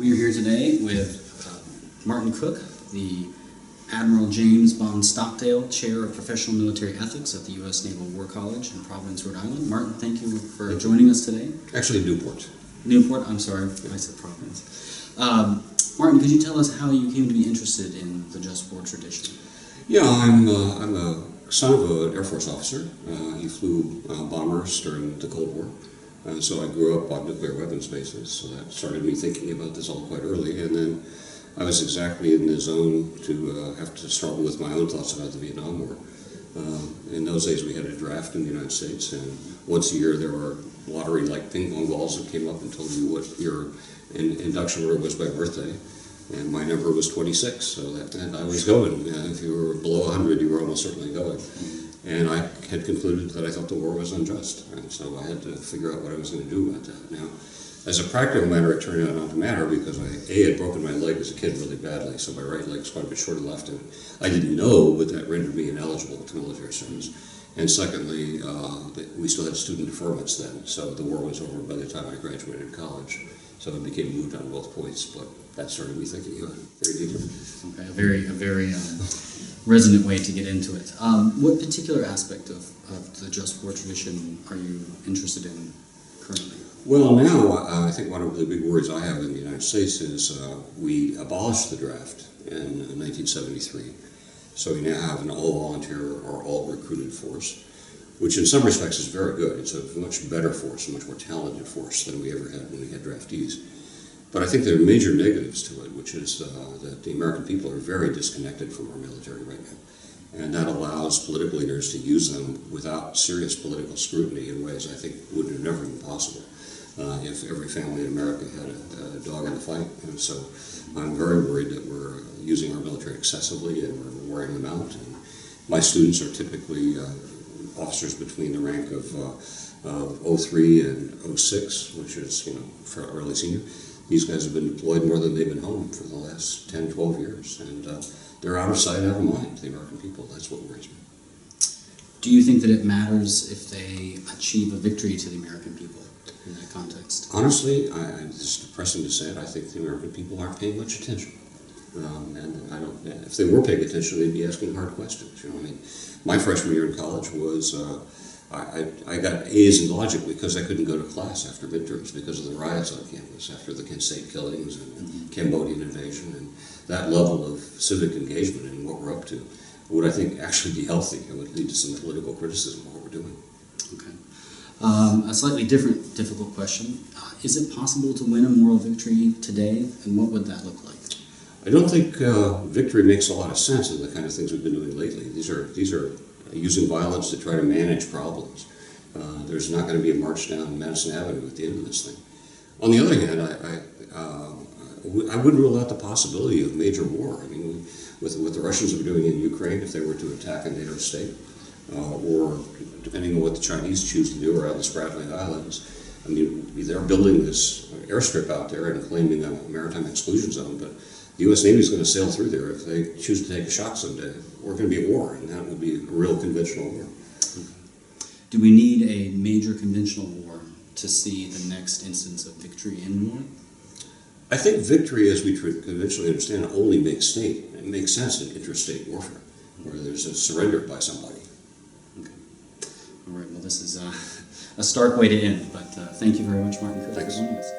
We are here today with Martin Cook, the Admiral James Bond Stockdale Chair of Professional Military Ethics at the U.S. Naval War College in Providence, Rhode Island. Martin, thank you for joining us today. Actually, Newport. Newport, I'm sorry, I said Providence. Martin, could you tell us how you came to be interested in the just war tradition? Yeah, I'm a son of an Air Force officer. He flew bombers during the Cold War. So I grew up on nuclear weapons bases, so that started me thinking about this all quite early. And then I was exactly in the zone to have to struggle with my own thoughts about the Vietnam War. In those days we had a draft in the United States, and once a year there were lottery-like ping pong balls that came up and told you what your induction order was by birthday. And my number was 26, so that meant I was going. If you were below 100, you were almost certainly going. And I had concluded that I thought the war was unjust, and so I had to figure out what I was going to do about that. Now, as a practical matter, it turned out not to matter because I had broken my leg as a kid really badly, so my right leg's quite a bit shorter left, and I didn't know, but that rendered me ineligible to military service. And secondly, we still had student deferments then, so the war was over by the time I graduated college. So it became moot on both points, but that started me thinking about it very deeply. Okay, a very resonant way to get into it. What particular aspect of the just war tradition are you interested in currently? Well, now I think one of the big worries I have in the United States is we abolished the draft in 1973. So we now have an all-volunteer or all-recruited force, which in some respects is very good. It's a much better force, a much more talented force than we ever had when we had draftees. But I think there are major negatives to it, which is that the American people are very disconnected from our military right now. And that allows political leaders to use them without serious political scrutiny in ways I think would have never been possible if every family in America had a dog in the fight. And so I'm very worried that we're using our military excessively and we're wearing them out. And my students are typically officers between the rank of 03 and 06, which is, for early senior. These guys have been deployed more than they've been home for the last 10, 12 years. And they're out of sight, out of mind, the American people. That's what worries me. Do you think that it matters if they achieve a victory to the American people in that context? Honestly, it's depressing to say it, I think the American people aren't paying much attention. And I don't. If they were paying attention, they'd be asking hard questions. My freshman year in college was I got A's in logic because I couldn't go to class after midterms because of the riots on campus after the Kent State killings and Cambodian invasion, and that level of civic engagement in what we're up to would, I think, actually be healthy and would lead to some political criticism of what we're doing. Okay. A slightly difficult question. Is it possible to win a moral victory today, and what would that look like? I don't think victory makes a lot of sense in the kind of things we've been doing lately. These are using violence to try to manage problems. There's not going to be a march down Madison Avenue at the end of this thing. On the other hand, I wouldn't rule out the possibility of major war. With what the Russians are doing in Ukraine, if they were to attack a NATO state, or depending on what the Chinese choose to do around the Spratly Islands, they're building this airstrip out there and claiming a maritime exclusion zone, but the U.S. Navy is going to sail through there if they choose to take a shot someday. We're going to be at war, and that would be a real conventional war. Do we need a major conventional war to see the next instance of victory in war? I think victory, as we conventionally understand it, only makes sense in interstate warfare, where there's a surrender by somebody. Okay. All right. Well, this is a stark way to end, but thank you very much, Martin, for joining us.